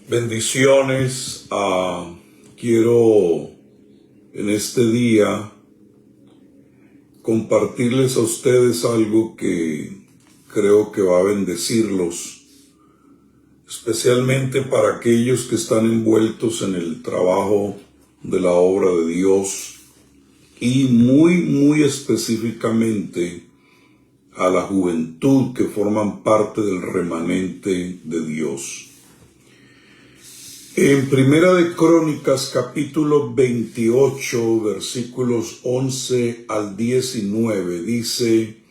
Bendiciones. Quiero en este día compartirles a ustedes algo que creo que va a bendecirlos, especialmente para aquellos que están envueltos en el trabajo de la obra de Dios y muy específicamente a la juventud que forman parte del remanente de Dios. En Primera de Crónicas, capítulo 28, versículos 11 al 19, dice: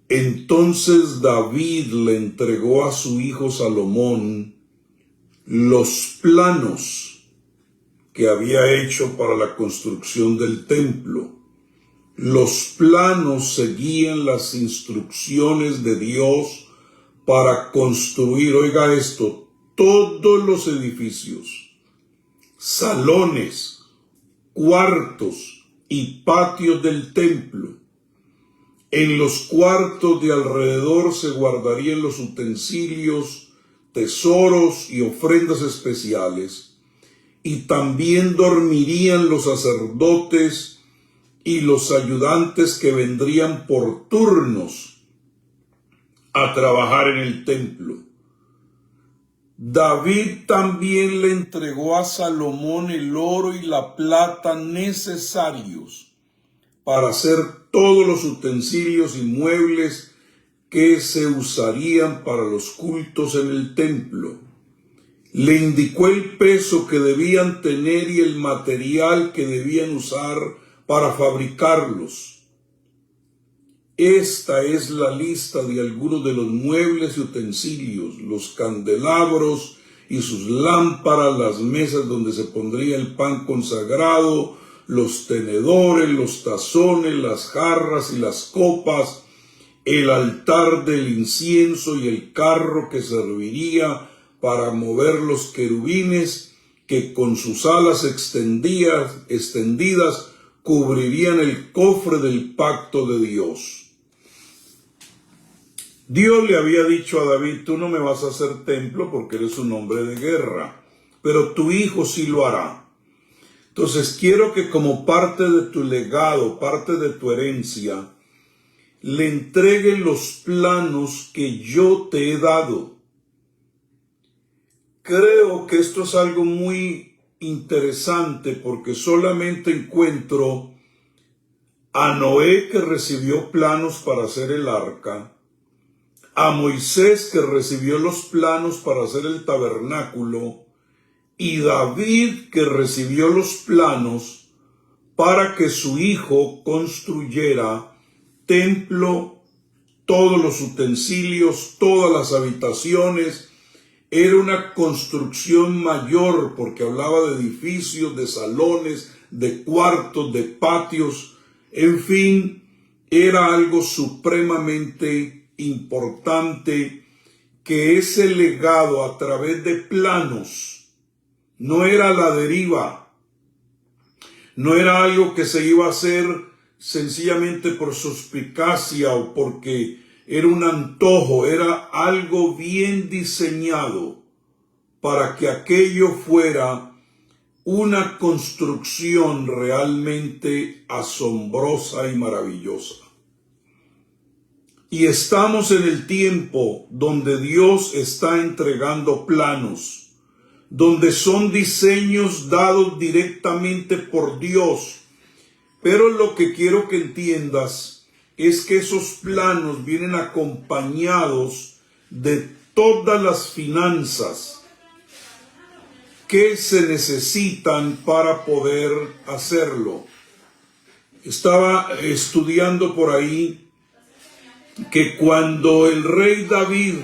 Entonces David le entregó a su hijo Salomón los planos que había hecho para la construcción del templo. Los planos seguían las instrucciones de Dios para construir, oiga esto, todos los edificios, salones, cuartos y patios del templo. En los cuartos de alrededor se guardarían los utensilios, tesoros y ofrendas especiales, y también dormirían los sacerdotes y los ayudantes que vendrían por turnos a trabajar en el templo. David también le entregó a Salomón el oro y la plata necesarios para hacer todos los utensilios y muebles que se usarían para los cultos en el templo. Le indicó el peso que debían tener y el material que debían usar para fabricarlos. Esta es la lista de algunos de los muebles y utensilios, los candelabros y sus lámparas, las mesas donde se pondría el pan consagrado, los tenedores, los tazones, las jarras y las copas, el altar del incienso y el carro que serviría para mover los querubines que con sus alas extendidas cubrirían el cofre del pacto de Dios. Dios le había dicho a David: tú no me vas a hacer templo porque eres un hombre de guerra, pero tu hijo sí lo hará. Entonces quiero que como parte de tu legado, parte de tu herencia, le entreguen los planos que yo te he dado. Creo que esto es algo muy interesante porque solamente encuentro a Noé, que recibió planos para hacer el arca, a Moisés, que recibió los planos para hacer el tabernáculo, y David, que recibió los planos para que su hijo construyera templo, todos los utensilios, todas las habitaciones. Era una construcción mayor porque hablaba de edificios, de salones, de cuartos, de patios, en fin, era algo supremamente importante, que ese legado a través de planos no era la deriva, no era algo que se iba a hacer sencillamente por suspicacia o porque era un antojo, era algo bien diseñado para que aquello fuera una construcción realmente asombrosa y maravillosa. Y estamos en el tiempo donde Dios está entregando planos, donde son diseños dados directamente por Dios. Pero lo que quiero que entiendas es que esos planos vienen acompañados de todas las finanzas que se necesitan para poder hacerlo. Estaba estudiando por ahí que cuando el rey David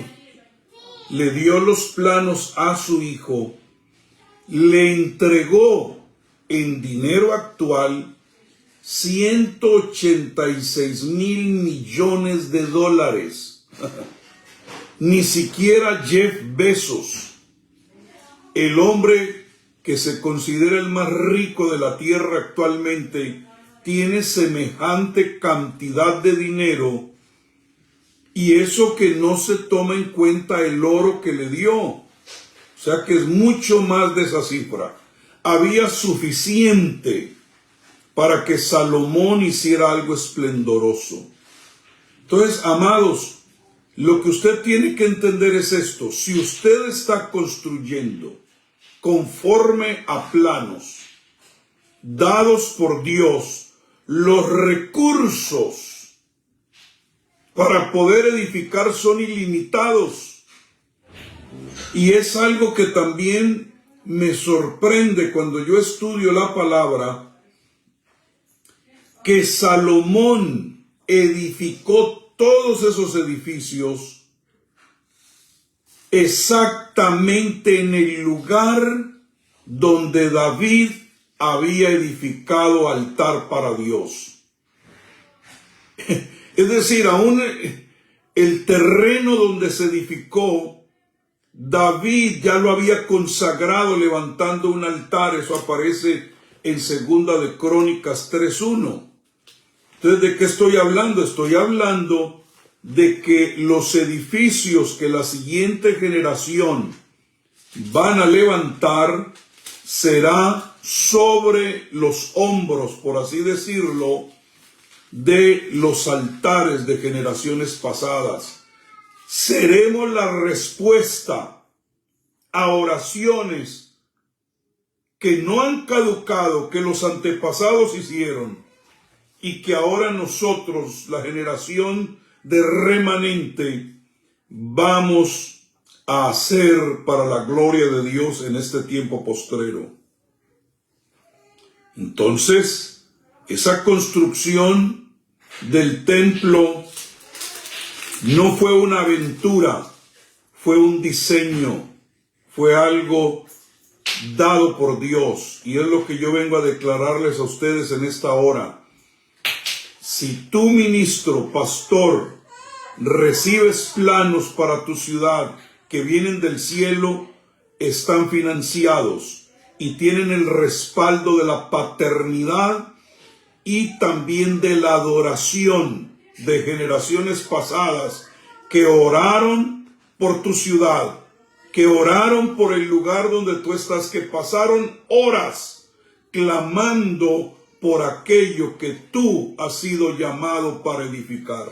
le dio los planos a su hijo, le entregó en dinero actual $186 mil millones. Ni siquiera Jeff Bezos, el hombre que se considera el más rico de la tierra actualmente, tiene semejante cantidad de dinero. Y eso que no se toma en cuenta el oro que le dio. O sea que es mucho más de esa cifra. Había suficiente para que Salomón hiciera algo esplendoroso. Entonces, amados, lo que usted tiene que entender es esto. Si usted está construyendo conforme a planos dados por Dios, los recursos para poder edificar son ilimitados. Y es algo que también me sorprende cuando yo estudio la palabra, que Salomón edificó todos esos edificios exactamente en el lugar donde David había edificado altar para Dios. Es decir, aún el terreno donde se edificó, David ya lo había consagrado levantando un altar. Eso aparece en Segunda de Crónicas 3:1. Entonces, ¿de qué estoy hablando? Estoy hablando de que los edificios que la siguiente generación van a levantar será sobre los hombros, por así decirlo, de los altares de generaciones pasadas. Seremos la respuesta a oraciones que no han caducado, que los antepasados hicieron y que ahora nosotros, la generación de remanente, vamos a hacer para la gloria de Dios en este tiempo postrero. Entonces, esa construcción del templo no fue una aventura, fue un diseño, fue algo dado por Dios. Y es lo que yo vengo a declararles a ustedes en esta hora. Si tú, ministro, pastor, recibes planos para tu ciudad que vienen del cielo, están financiados y tienen el respaldo de la paternidad y también de la adoración de generaciones pasadas que oraron por tu ciudad, que oraron por el lugar donde tú estás, que pasaron horas clamando por aquello que tú has sido llamado para edificar.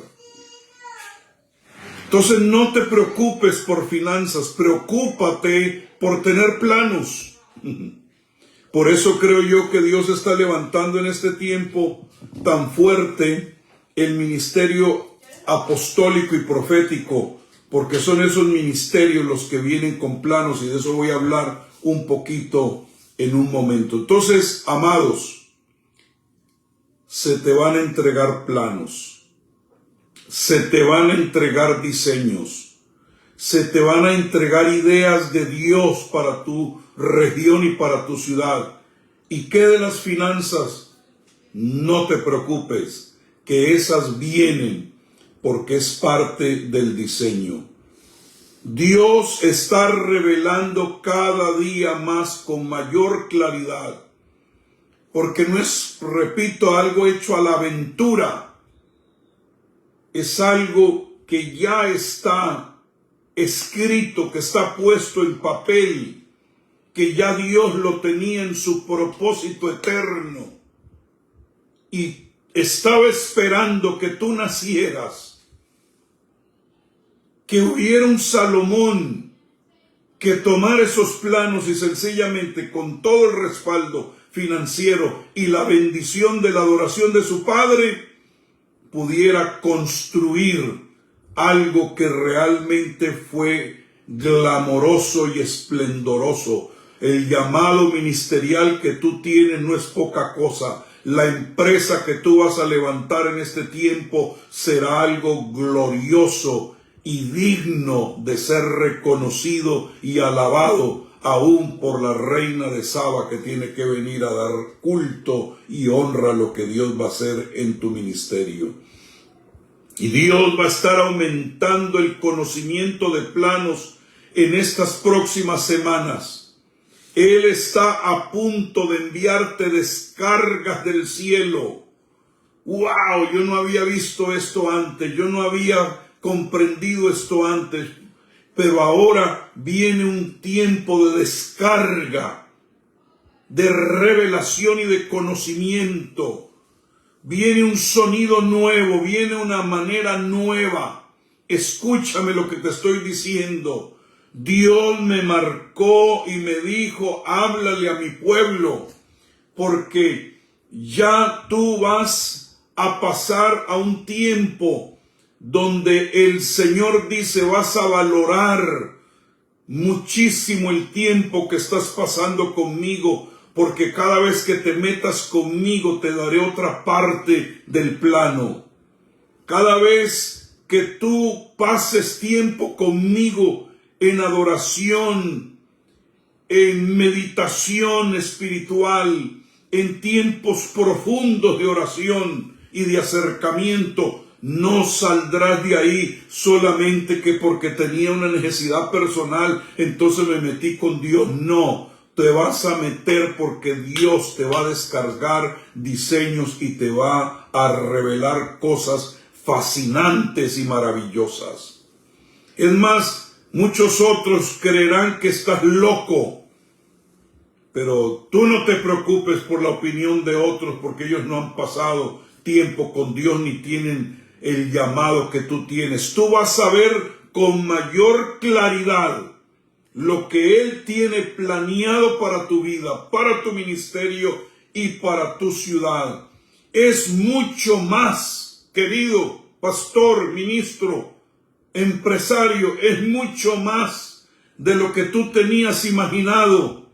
Entonces no te preocupes por finanzas, preocúpate por tener planos. Por eso creo yo que Dios está levantando en este tiempo tan fuerte el ministerio apostólico y profético, porque son esos ministerios los que vienen con planos, y de eso voy a hablar un poquito en un momento. Entonces, amados, se te van a entregar planos, se te van a entregar diseños, se te van a entregar ideas de Dios para tu región y para tu ciudad. ¿Y qué de las finanzas? No te preocupes, que esas vienen porque es parte del diseño. Dios está revelando cada día más con mayor claridad, porque no es, repito, algo hecho a la aventura, es algo que ya está escrito, que está puesto en papel, que ya Dios lo tenía en su propósito eterno y estaba esperando que tú nacieras, que hubiera un Salomón que tomara esos planos y sencillamente, con todo el respaldo financiero y la bendición de la adoración de su padre, pudiera construir algo que realmente fue glamoroso y esplendoroso. El llamado ministerial que tú tienes no es poca cosa. La empresa que tú vas a levantar en este tiempo será algo glorioso y digno de ser reconocido y alabado, aún por la reina de Saba, que tiene que venir a dar culto y honra a lo que Dios va a hacer en tu ministerio. Y Dios va a estar aumentando el conocimiento de planos en estas próximas semanas. Él está a punto de enviarte descargas del cielo. ¡Wow! Yo no había visto esto antes. Yo no había comprendido esto antes. pero ahora viene un tiempo de descarga, de revelación y de conocimiento. Viene un sonido nuevo, viene una manera nueva. Escúchame lo que te estoy diciendo. Dios me marcó y me dijo, háblale a mi pueblo, porque ya tú vas a pasar a un tiempo donde el Señor dice, vas a valorar muchísimo el tiempo que estás pasando conmigo, porque cada vez que te metas conmigo te daré otra parte del plano. Cada vez que tú pases tiempo conmigo en adoración, en meditación espiritual, en tiempos profundos de oración y de acercamiento, no saldrás de ahí solamente que porque tenía una necesidad personal, entonces me metí con Dios. No, te vas a meter porque Dios te va a descargar diseños y te va a revelar cosas fascinantes y maravillosas. Es más, muchos otros creerán que estás loco, pero tú no te preocupes por la opinión de otros, porque ellos no han pasado tiempo con Dios ni tienen el llamado que tú tienes. Tú vas a ver con mayor claridad lo que Él tiene planeado para tu vida, para tu ministerio y para tu ciudad. Es mucho más, querido pastor, ministro, empresario, es mucho más de lo que tú tenías imaginado.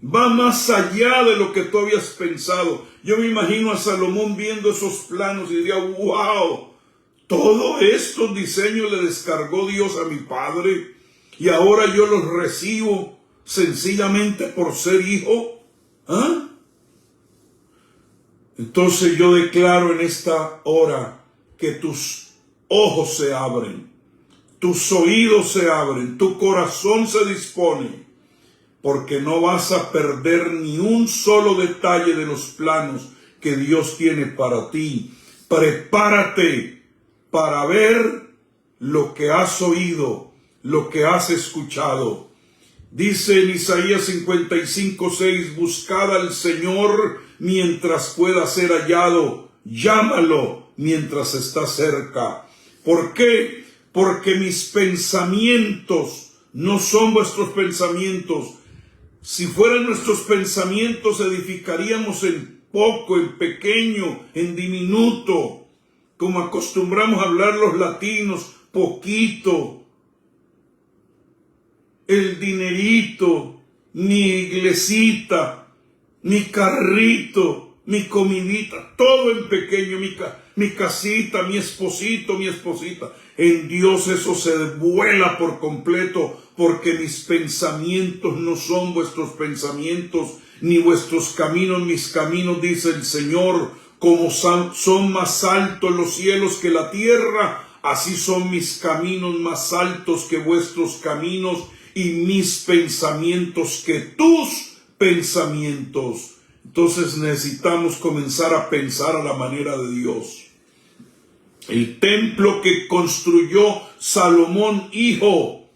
Va más allá de lo que tú habías pensado. Yo me imagino a Salomón viendo esos planos y diría, wow, todo estos diseños le descargó Dios a mi padre y ahora yo los recibo sencillamente por ser hijo. ¿Ah? Entonces yo declaro en esta hora que tus ojos se abren, tus oídos se abren, tu corazón se dispone, porque no vas a perder ni un solo detalle de los planos que Dios tiene para ti. Prepárate para ver lo que has oído, lo que has escuchado. Dice en Isaías 55:6, buscad al Señor mientras pueda ser hallado, llámalo mientras está cerca. ¿Por qué? Porque mis pensamientos no son vuestros pensamientos. Si fueran nuestros pensamientos, edificaríamos en poco, en pequeño, en diminuto, como acostumbramos a hablar los latinos, poquito. El dinerito, mi iglesita, mi carrito, mi comidita, todo en pequeño, mi casita, mi esposito, mi esposita. En Dios eso se vuela por completo, porque mis pensamientos no son vuestros pensamientos, ni vuestros caminos mis caminos, dice el Señor. Como son más altos los cielos que la tierra, así son mis caminos más altos que vuestros caminos, y mis pensamientos que tus pensamientos. Entonces necesitamos comenzar a pensar a la manera de Dios. El templo que construyó Salomón, hijo,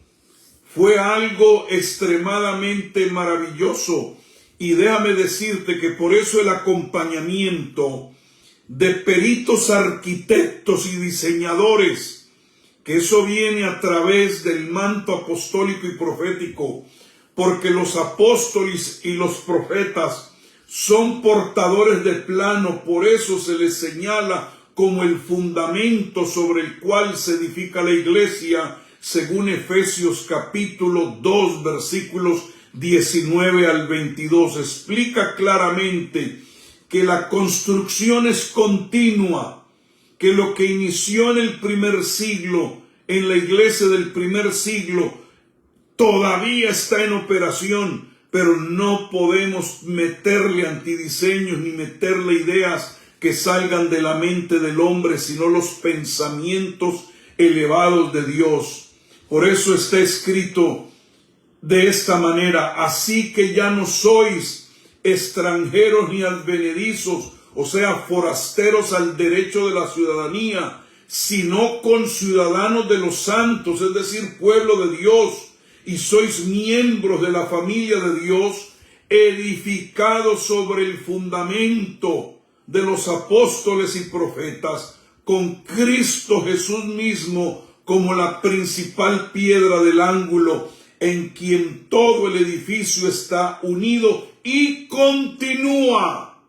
fue algo extremadamente maravilloso. Y déjame decirte que por eso el acompañamiento de peritos arquitectos y diseñadores, que eso viene a través del manto apostólico y profético, porque los apóstoles y los profetas son portadores de plano, por eso se les señala como el fundamento sobre el cual se edifica la iglesia, según Efesios capítulo 2, versículos 19 al 22. Explica claramente que la construcción es continua, que lo que inició en el primer siglo, en la iglesia del primer siglo, todavía está en operación, pero no podemos meterle antidiseños ni meterle ideas que salgan de la mente del hombre, sino los pensamientos elevados de Dios. Por eso está escrito de esta manera: así que ya no sois extranjeros ni advenedizos, o sea, forasteros al derecho de la ciudadanía, sino conciudadanos de los santos, es decir, pueblo de Dios, y sois miembros de la familia de Dios, edificados sobre el fundamento de los apóstoles y profetas, con Cristo Jesús mismo como la principal piedra del ángulo, en quien todo el edificio está unido y continúa,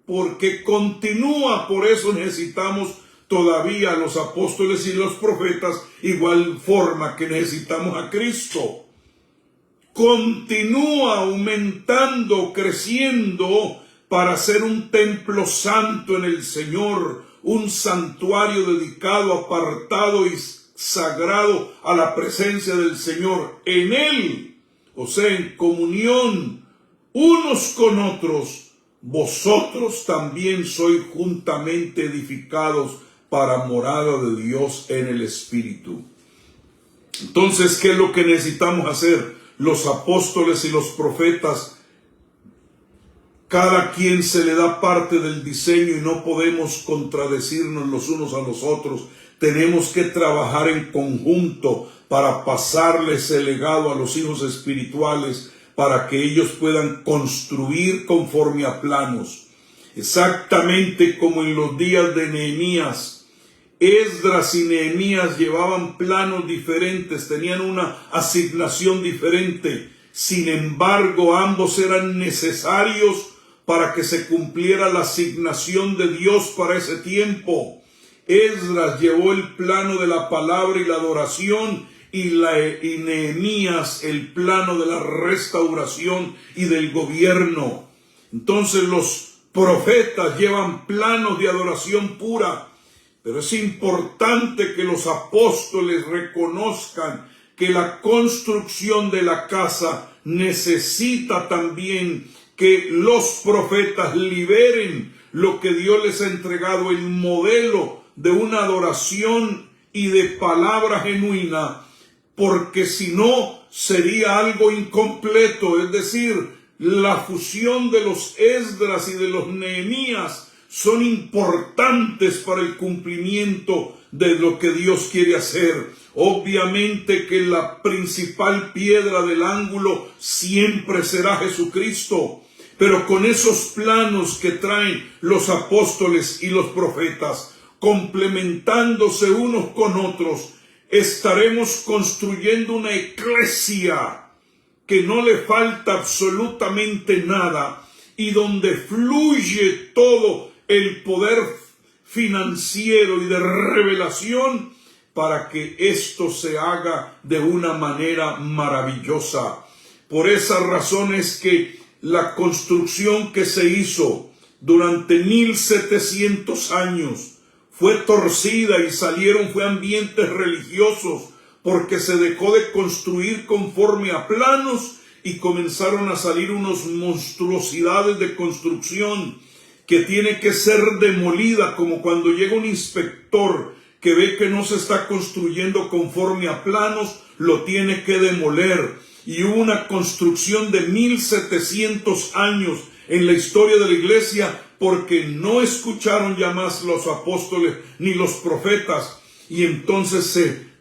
porque continúa. Por eso necesitamos todavía a los apóstoles y los profetas, igual forma que necesitamos a Cristo. Continúa aumentando, creciendo, para ser un templo santo en el Señor, un santuario dedicado, apartado y sagrado a la presencia del Señor. En Él, o sea, en comunión unos con otros, vosotros también sois juntamente edificados para morada de Dios en el Espíritu. Entonces, ¿qué es lo que necesitamos hacer? Los apóstoles y los profetas, cada quien se le da parte del diseño y no podemos contradecirnos los unos a los otros. Tenemos que trabajar en conjunto para pasarles el legado a los hijos espirituales, para que ellos puedan construir conforme a planos. Exactamente como en los días de Nehemías. Esdras y Nehemías llevaban planos diferentes, tenían una asignación diferente. Sin embargo, ambos eran necesarios para que se cumpliera la asignación de Dios para ese tiempo. Esdras llevó el plano de la palabra y la adoración, y Nehemías el plano de la restauración y del gobierno. Entonces los profetas llevan planos de adoración pura, pero es importante que los apóstoles reconozcan que la construcción de la casa necesita también que los profetas liberen lo que Dios les ha entregado, el modelo de una adoración y de palabra genuina, porque si no sería algo incompleto. Es decir, la fusión de los Esdras y de los Nehemías son importantes para el cumplimiento de lo que Dios quiere hacer. Obviamente que la principal piedra del ángulo siempre será Jesucristo, pero con esos planos que traen los apóstoles y los profetas, complementándose unos con otros, estaremos construyendo una iglesia que no le falta absolutamente nada y donde fluye todo el poder financiero y de revelación para que esto se haga de una manera maravillosa. Por esa razón es que la construcción que se hizo durante 1700 años fue torcida y fue ambientes religiosos, porque se dejó de construir conforme a planos y comenzaron a salir unas monstruosidades de construcción que tiene que ser demolida, como cuando llega un inspector que ve que no se está construyendo conforme a planos, lo tiene que demoler. Y hubo una construcción de 1700 años en la historia de la iglesia, porque no escucharon ya más los apóstoles ni los profetas, y entonces se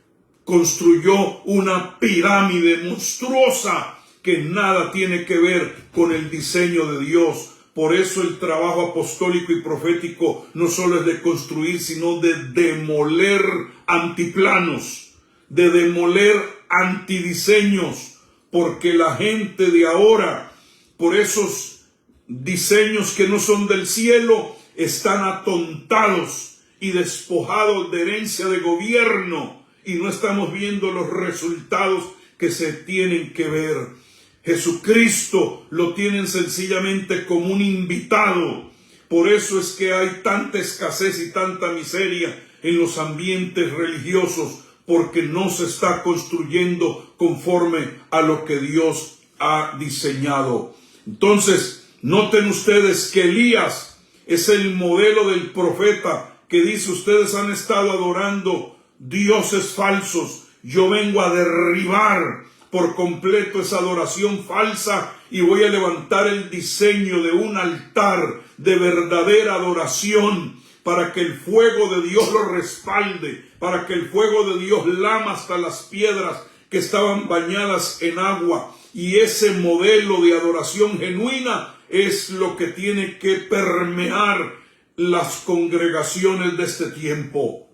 construyó una pirámide monstruosa que nada tiene que ver con el diseño de Dios. Por eso el trabajo apostólico y profético no solo es de construir, sino de demoler antiplanos, de demoler antidiseños, porque la gente de ahora, por esos diseños que no son del cielo, están atontados y despojados de herencia de gobierno, y no estamos viendo los resultados que se tienen que ver. Jesucristo lo tienen sencillamente como un invitado. Por eso es que hay tanta escasez y tanta miseria en los ambientes religiosos, porque no se está construyendo conforme a lo que Dios ha diseñado. Entonces, noten ustedes que Elías es el modelo del profeta que dice: ustedes han estado adorando dioses falsos, yo vengo a derribar por completo esa adoración falsa y voy a levantar el diseño de un altar de verdadera adoración para que el fuego de Dios lo respalde, para que el fuego de Dios lama hasta las piedras que estaban bañadas en agua. Y ese modelo de adoración genuina es lo que tiene que permear las congregaciones de este tiempo.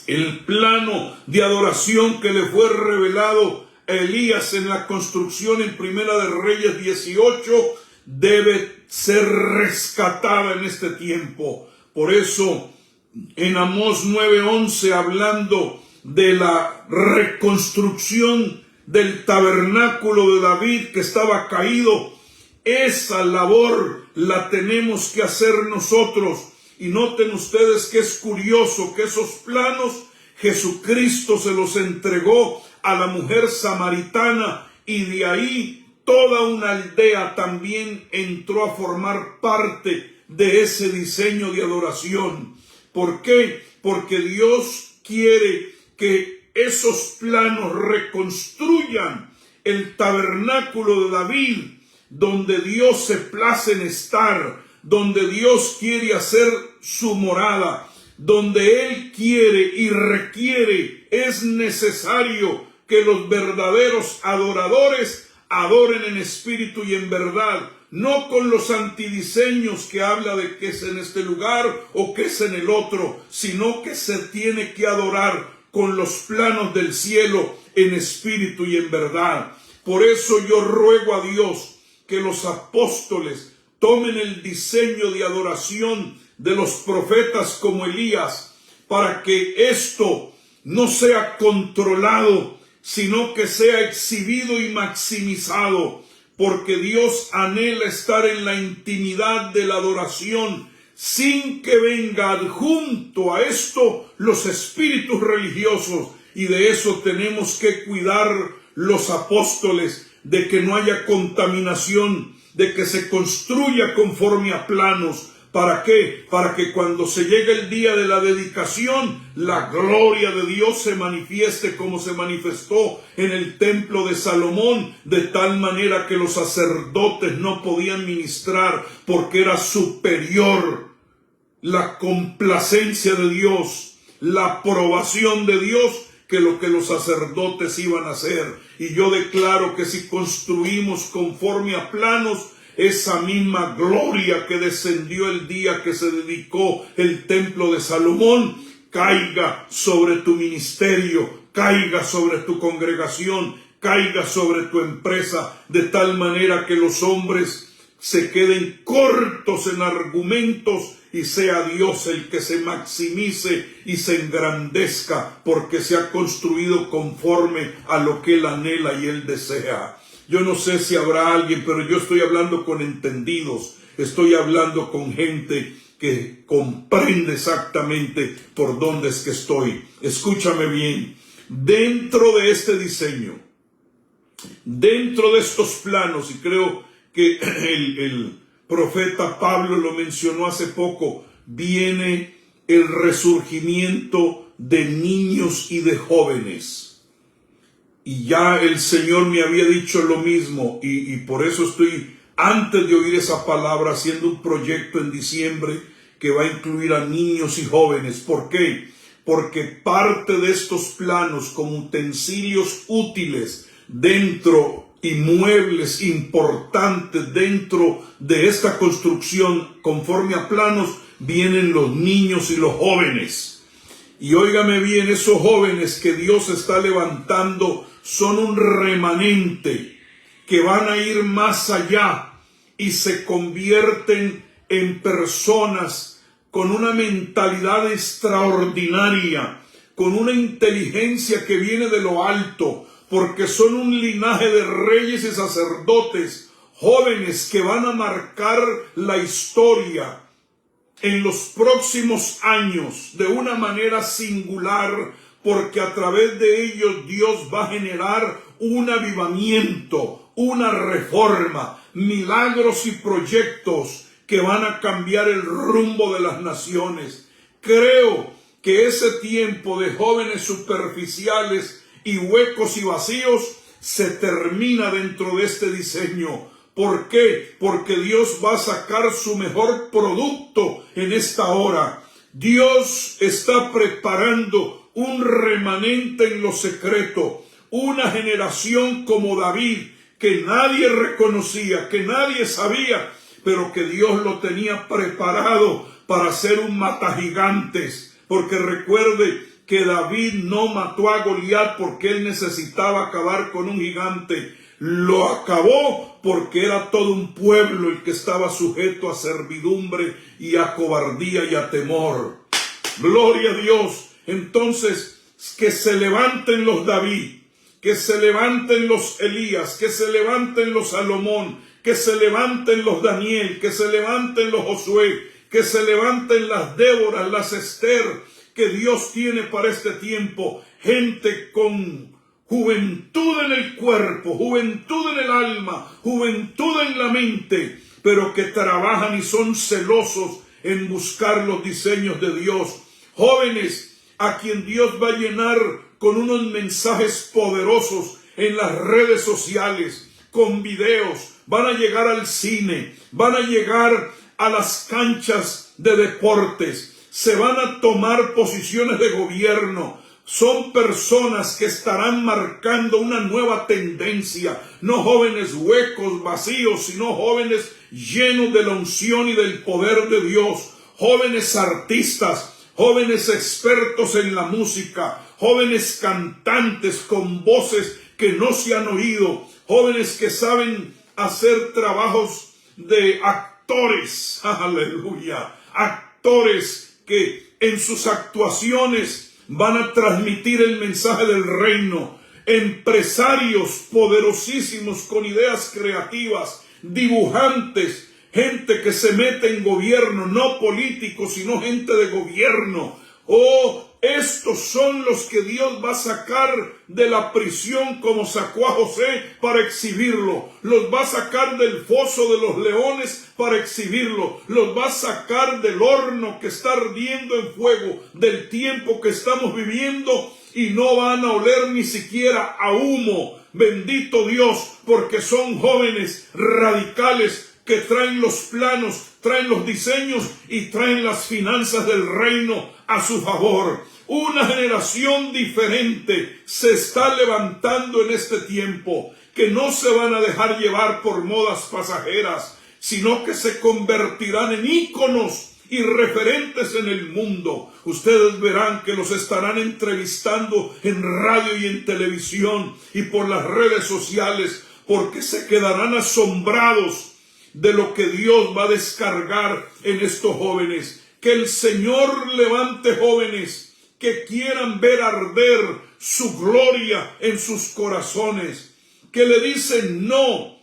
El plano de adoración que le fue revelado a Elías en la construcción en Primera de Reyes 18 debe ser rescatada en este tiempo. Por eso, en Amós 9:11, hablando de la reconstrucción del tabernáculo de David que estaba caído, esa labor la tenemos que hacer nosotros. Y noten ustedes que es curioso que esos planos Jesucristo se los entregó a la mujer samaritana, y de ahí toda una aldea también entró a formar parte de ese diseño de adoración. ¿Por qué? Porque Dios quiere que esos planos reconstruyan el tabernáculo de David, donde Dios se place en estar, donde Dios quiere hacer su morada, donde Él quiere y requiere, es necesario que los verdaderos adoradores adoren en espíritu y en verdad, no con los antidiseños que habla de que es en este lugar o que es en el otro, sino que se tiene que adorar con los planos del cielo en espíritu y en verdad. Por eso yo ruego a Dios que los apóstoles tomen el diseño de adoración de los profetas como Elías, para que esto no sea controlado, sino que sea exhibido y maximizado, porque Dios anhela estar en la intimidad de la adoración, sin que venga adjunto a esto los espíritus religiosos. Y de eso tenemos que cuidar los apóstoles, de que no haya contaminación, de que se construya conforme a planos. ¿Para qué? Para que cuando se llegue el día de la dedicación, la gloria de Dios se manifieste como se manifestó en el templo de Salomón, de tal manera que los sacerdotes no podían ministrar porque era superior la complacencia de Dios, la aprobación de Dios, que lo que los sacerdotes iban a hacer. Y yo declaro que si construimos conforme a planos, esa misma gloria que descendió el día que se dedicó el templo de Salomón, caiga sobre tu ministerio, caiga sobre tu congregación, caiga sobre tu empresa, de tal manera que los hombres se queden cortos en argumentos y sea Dios el que se maximice y se engrandezca, porque se ha construido conforme a lo que Él anhela y Él desea. Yo no sé si habrá alguien, pero yo estoy hablando con entendidos, estoy hablando con gente que comprende exactamente por dónde es que estoy. Escúchame bien, dentro de este diseño, dentro de estos planos, y creo que el profeta Pablo lo mencionó hace poco, viene el resurgimiento de niños y de jóvenes. Y ya el Señor me había dicho lo mismo, y por eso estoy, antes de oír esa palabra, haciendo un proyecto en diciembre que va a incluir a niños y jóvenes. ¿Por qué? Porque parte de estos planos, como utensilios útiles dentro y muebles importantes dentro de esta construcción, conforme a planos, vienen los niños y los jóvenes. Y óigame bien, esos jóvenes que Dios está levantando son un remanente que van a ir más allá y se convierten en personas con una mentalidad extraordinaria, con una inteligencia que viene de lo alto, porque son un linaje de reyes y sacerdotes, jóvenes que van a marcar la historia en los próximos años de una manera singular, porque a través de ellos Dios va a generar un avivamiento, una reforma, milagros y proyectos que van a cambiar el rumbo de las naciones. Creo que ese tiempo de jóvenes superficiales y huecos y vacíos se termina dentro de este diseño. ¿Por qué? Porque Dios va a sacar su mejor producto en esta hora. Dios está preparando un remanente en lo secreto, una generación como David, que nadie reconocía, que nadie sabía, pero que Dios lo tenía preparado para ser un matagigantes. Porque recuerde que David no mató a Goliat porque él necesitaba acabar con un gigante. Lo acabó porque era todo un pueblo el que estaba sujeto a servidumbre y a cobardía y a temor. Gloria a Dios. Entonces, que se levanten los David, que se levanten los Elías, que se levanten los Salomón, que se levanten los Daniel, que se levanten los Josué, que se levanten las Déboras, las Esther, que Dios tiene para este tiempo. Gente con juventud en el cuerpo, juventud en el alma, juventud en la mente, pero que trabajan y son celosos en buscar los diseños de Dios. Jóvenes a quien Dios va a llenar con unos mensajes poderosos en las redes sociales, con videos, van a llegar al cine, van a llegar a las canchas de deportes, se van a tomar posiciones de gobierno. Son personas que estarán marcando una nueva tendencia, no jóvenes huecos, vacíos, sino jóvenes llenos de la unción y del poder de Dios, jóvenes artistas, jóvenes expertos en la música, jóvenes cantantes con voces que no se han oído, jóvenes que saben hacer trabajos de actores, aleluya, actores que en sus actuaciones van a transmitir el mensaje del reino, empresarios poderosísimos con ideas creativas, dibujantes, gente que se mete en gobierno, no políticos, sino gente de gobierno. Oh, estos son los que Dios va a sacar de la prisión como sacó a José para exhibirlo. Los va a sacar del foso de los leones para exhibirlo. Los va a sacar del horno que está ardiendo en fuego, del tiempo que estamos viviendo, y no van a oler ni siquiera a humo. Bendito Dios, porque son jóvenes radicales que traen los planos, traen los diseños y traen las finanzas del reino a su favor. Una generación diferente se está levantando en este tiempo, que no se van a dejar llevar por modas pasajeras, sino que se convertirán en íconos y referentes en el mundo. Ustedes verán que los estarán entrevistando en radio y en televisión y por las redes sociales, porque se quedarán asombrados de lo que Dios va a descargar en estos jóvenes. Que el Señor levante jóvenes que quieran ver arder su gloria en sus corazones, que le dicen no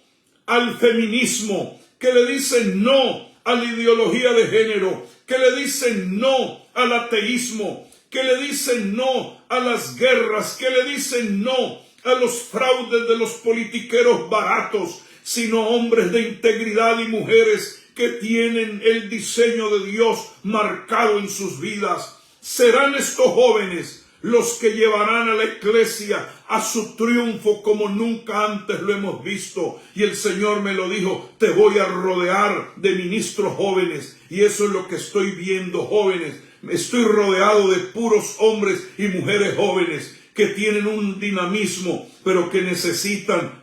al feminismo, que le dicen no a la ideología de género, que le dicen no al ateísmo, que le dicen no a las guerras, que le dicen no a los fraudes de los politiqueros baratos, sino hombres de integridad y mujeres que tienen el diseño de Dios marcado en sus vidas. Serán estos jóvenes los que llevarán a la iglesia a su triunfo como nunca antes lo hemos visto. Y el Señor me lo dijo: te voy a rodear de ministros jóvenes. Y eso es lo que estoy viendo, jóvenes. Estoy rodeado de puros hombres y mujeres jóvenes que tienen un dinamismo, pero que necesitan: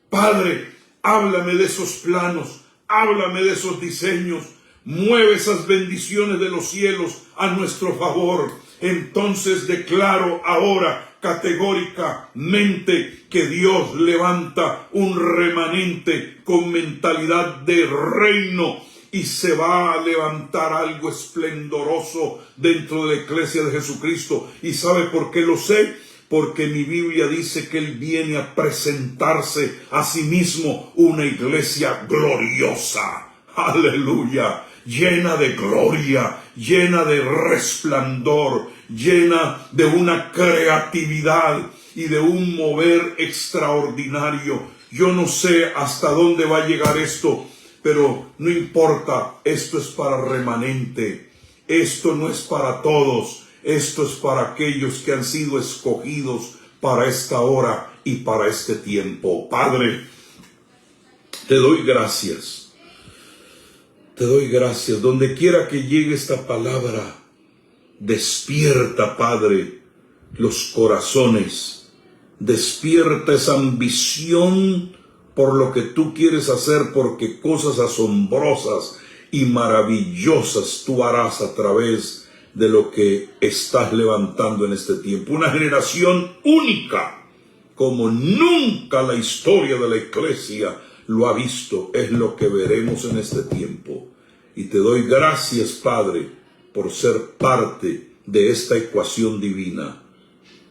Padre, háblame de esos planos, háblame de esos diseños, mueve esas bendiciones de los cielos a nuestro favor. Entonces declaro ahora categóricamente que Dios levanta un remanente con mentalidad de reino, y se va a levantar algo esplendoroso dentro de la iglesia de Jesucristo. ¿Y sabe por qué lo sé? Porque mi Biblia dice que Él viene a presentarse a sí mismo una iglesia gloriosa. Aleluya. Llena de gloria, llena de resplandor, llena de una creatividad y de un mover extraordinario. Yo no sé hasta dónde va a llegar esto, pero no importa. Esto es para remanente. Esto no es para todos. Esto es para aquellos que han sido escogidos para esta hora y para este tiempo. Padre, te doy gracias. Te doy gracias. Donde quiera que llegue esta palabra, Despierta, Padre, los corazones. Despierta esa ambición por lo que tú quieres hacer, porque cosas asombrosas y maravillosas tú harás a través de lo que estás levantando en este tiempo. Una generación única, como nunca la historia de la iglesia lo ha visto, es lo que veremos en este tiempo. Y te doy gracias, Padre, por ser parte de esta ecuación divina.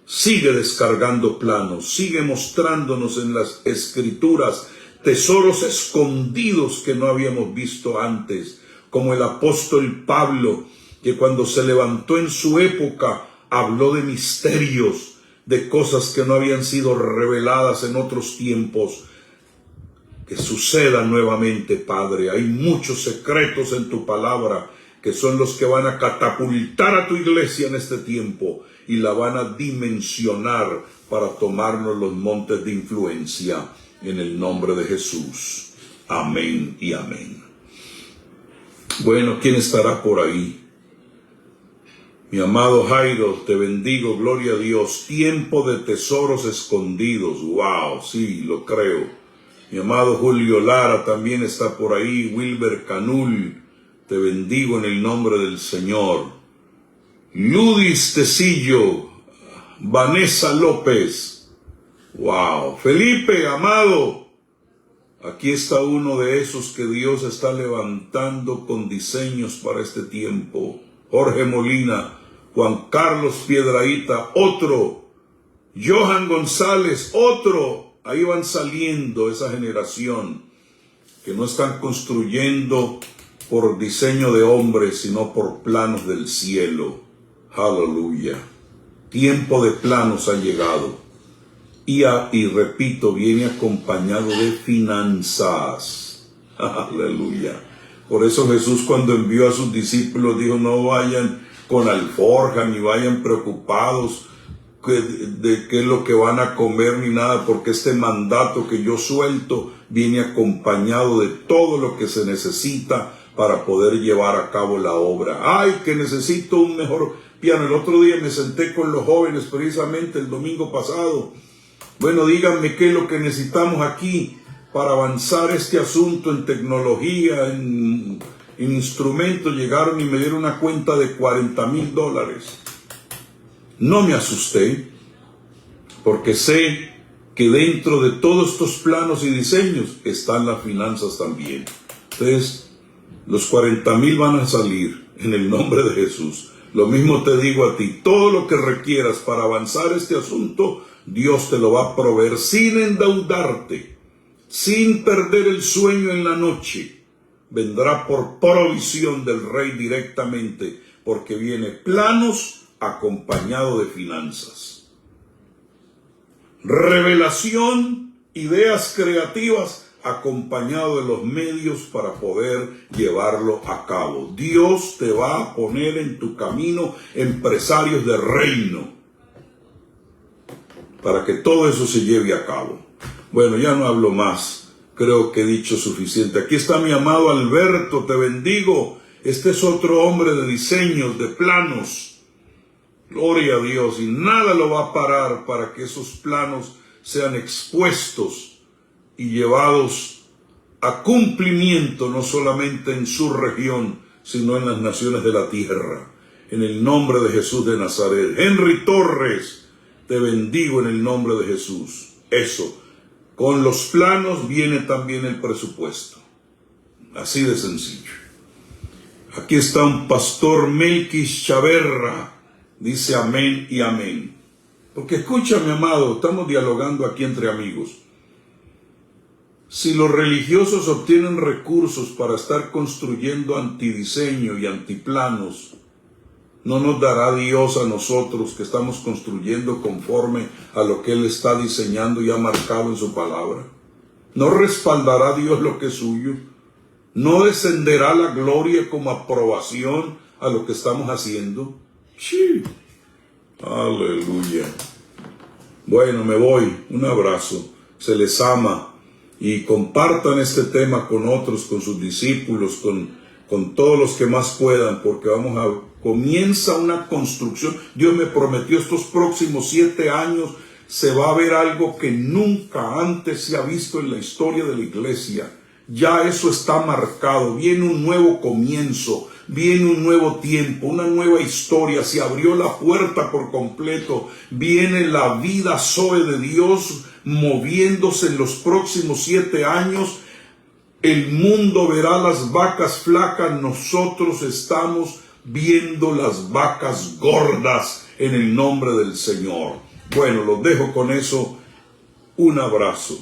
Sigue descargando planos, sigue mostrándonos en las Escrituras tesoros escondidos que no habíamos visto antes, como el apóstol Pablo, que cuando se levantó en su época habló de misterios, de cosas que no habían sido reveladas en otros tiempos. Que suceda nuevamente, Padre. Hay muchos secretos en tu palabra que son los que van a catapultar a tu iglesia en este tiempo y la van a dimensionar para tomarnos los montes de influencia en el nombre de Jesús. Amén y amén. Bueno, ¿quién estará por ahí? Mi amado Jairo, te bendigo, gloria a Dios. Tiempo de tesoros escondidos. Wow, sí, lo creo. Mi amado Julio Lara también está por ahí. Wilber Canul, te bendigo en el nombre del Señor. Ludis Tecillo, Vanessa López. Wow, Felipe, amado. Aquí está uno de esos que Dios está levantando con diseños para este tiempo. Jorge Molina, Juan Carlos Piedrahíta, otro. Johan González, otro. Ahí van saliendo esa generación que no están construyendo por diseño de hombres, sino por planos del cielo. Aleluya. Tiempo de planos ha llegado. Y repito, viene acompañado de finanzas. Aleluya. Por eso Jesús, cuando envió a sus discípulos, dijo: no vayan con alforja, ni vayan preocupados de qué es lo que van a comer ni nada, porque este mandato que yo suelto viene acompañado de todo lo que se necesita para poder llevar a cabo la obra. ¡Ay, que necesito un mejor piano! El otro día me senté con los jóvenes, precisamente el domingo pasado. Bueno, díganme qué es lo que necesitamos aquí para avanzar este asunto en tecnología, en instrumentos. Llegaron y me dieron una cuenta de $40,000. No me asusté, porque sé que dentro de todos estos planos y diseños están las finanzas también. Entonces, los 40,000 van a salir en el nombre de Jesús. Lo mismo te digo a ti: todo lo que requieras para avanzar este asunto, Dios te lo va a proveer sin endeudarte, sin perder el sueño en la noche. Vendrá por provisión del Rey directamente, porque viene planos acompañado de finanzas. Revelación, ideas creativas, acompañado de los medios para poder llevarlo a cabo. Dios te va a poner en tu camino empresarios de reino para que todo eso se lleve a cabo. Bueno, ya no hablo más. Creo que he dicho suficiente. Aquí está mi amado Alberto, te bendigo. Este es otro hombre de diseños, de planos. Gloria a Dios, y nada lo va a parar para que esos planos sean expuestos y llevados a cumplimiento, no solamente en su región, sino en las naciones de la tierra. En el nombre de Jesús de Nazaret. Henry Torres, te bendigo en el nombre de Jesús. Eso, con los planos viene también el presupuesto. Así de sencillo. Aquí está un pastor, Melquis Chaverra. Dice amén y amén. Porque escúchame, amado, estamos dialogando aquí entre amigos. Si los religiosos obtienen recursos para estar construyendo antidiseño y antiplanos, ¿no nos dará Dios a nosotros que estamos construyendo conforme a lo que Él está diseñando y ha marcado en su palabra? ¿No respaldará Dios lo que es suyo? ¿No descenderá la gloria como aprobación a lo que estamos haciendo? Sí. Aleluya. Bueno, me voy. Un abrazo. Se les ama. Y compartan este tema con otros, con sus discípulos, con todos los que más puedan, porque vamos a Comienza una construcción. Dios me prometió estos próximos 7 años se va a ver algo que nunca antes se ha visto en la historia de la iglesia. Ya eso está marcado. Viene un nuevo comienzo, viene un nuevo tiempo, una nueva historia. Se abrió la puerta por completo. Viene la vida Zoe de Dios moviéndose en los próximos 7 años. El mundo verá las vacas flacas. Nosotros estamos viendo las vacas gordas en el nombre del Señor. Bueno, los dejo con eso. Un abrazo.